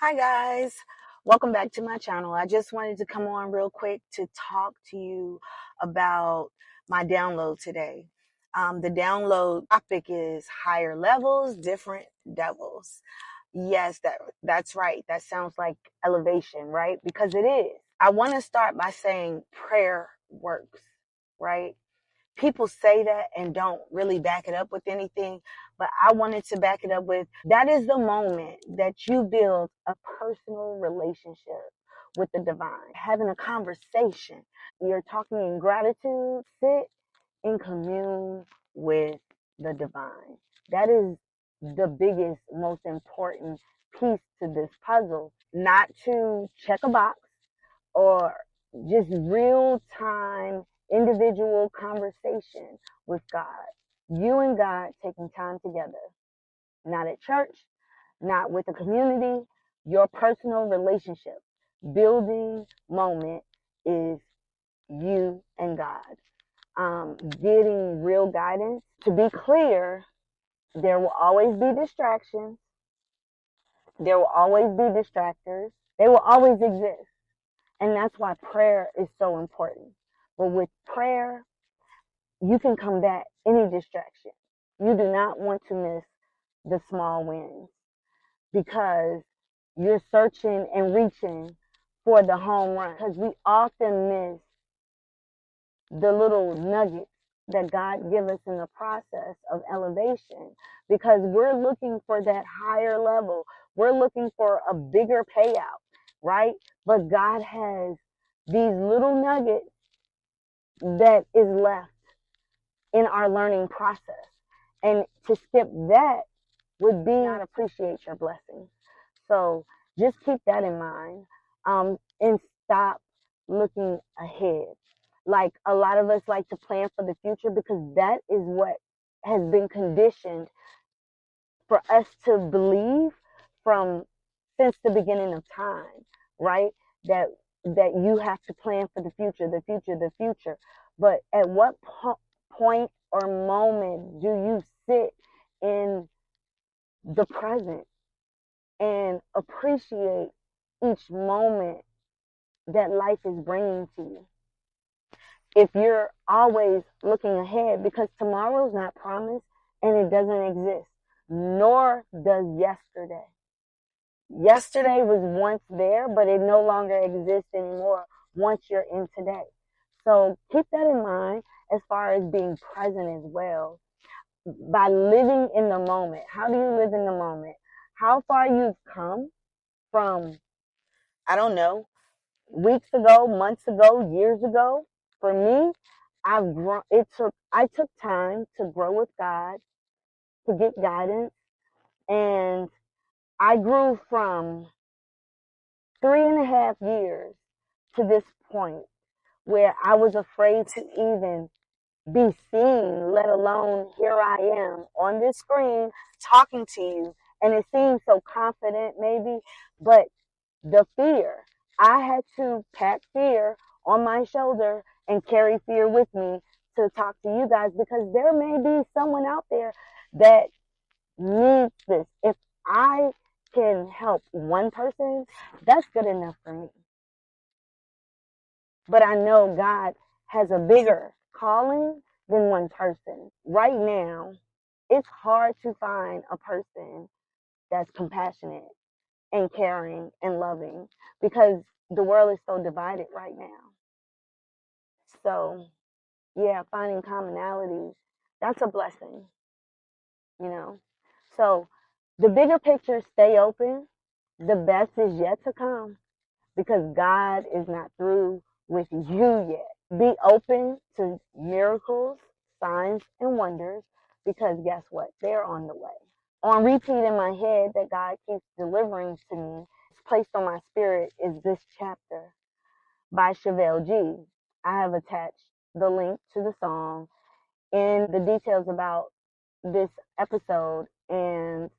Hi guys, welcome back to my channel. I just wanted to come on real quick to talk to you about my download today. The download topic is higher levels, different devils. Yes, that's right. That sounds like elevation, right? Because it is. I want to start by saying prayer works, right? People say that and don't really back it up with anything, but I wanted to back it up with that is the moment that you build a personal relationship with the divine, having a conversation. You're talking in gratitude, sit and commune with the divine. That is the biggest, most important piece to this puzzle, not to check a box or just real time individual conversation with God. You and God taking time together, not at church, not with the community, your personal relationship. Building moment is you and God. Getting real guidance. To be clear, there will always be distractions. There will always be distractors. They will always exist. And that's why prayer is so important. But with prayer, you can combat any distraction. You do not want to miss the small wins because you're searching and reaching for the home run. Because we often miss the little nuggets that God give us in the process of elevation because we're looking for that higher level. We're looking for a bigger payout, right? But God has these little nuggets that is left in our learning process. And to skip that would be not appreciate your blessings. So just keep that in mind, and stop looking ahead. Like a lot of us like to plan for the future because that is what has been conditioned for us to believe from since the beginning of time, right? That you have to plan for the future, the future, the future. But at what point or moment do you sit in the present and appreciate each moment that life is bringing to you? If you're always looking ahead, because tomorrow's not promised and it doesn't exist, nor does yesterday. Yesterday was once there, but it no longer exists anymore once you're in today. So keep that in mind as far as being present as well. By living in the moment, how do you live in the moment? How far you've come from, I don't know, weeks ago, months ago, years ago. For me, I've grown. I took time to grow with God, to get guidance, and I grew from 3.5 years to this point where I was afraid to even be seen, let alone here I am on this screen talking to you. And it seems so confident, maybe, but the fear, I had to pack fear on my shoulder and carry fear with me to talk to you guys because there may be someone out there that needs this. If I can help one person, that's good enough for me. But I know God has a bigger calling than one person. Right now, it's hard to find a person that's compassionate and caring and loving because the world is so divided right now. So, yeah, finding commonalities, that's a blessing, you know. So, the bigger picture, stay open. The best is yet to come because God is not through with you yet. Be open to miracles, signs, and wonders because guess what? They're on the way. On repeat in my head that God keeps delivering to me, it's placed on my spirit is this chapter by Chevelle G. I have attached the link to the song and the details about this episode, and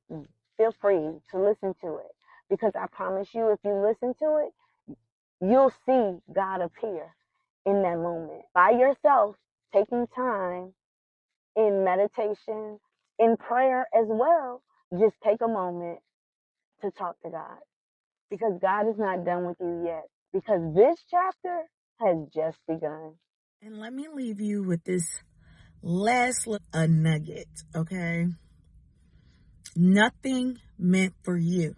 feel free to listen to it because I promise you, if you listen to it, you'll see God appear in that moment by yourself, taking time in meditation, in prayer as well. Just take a moment to talk to God. because God is not done with you yet, because this chapter has just begun. And let me leave you with this last a nugget, okay? Nothing meant for you.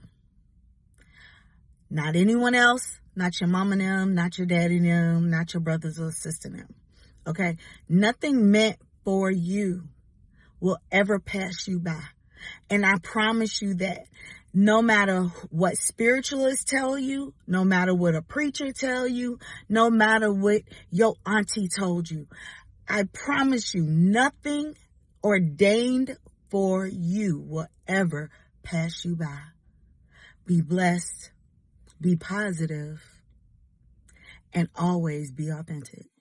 Not anyone else, not your mama and them, not your daddy and them, not your brothers or sister and them. Okay? Nothing meant for you will ever pass you by. And I promise you that no matter what spiritualists tell you, no matter what a preacher tell you, no matter what your auntie told you, I promise you nothing ordained for you will ever pass you by. Be blessed, be positive, and always be authentic.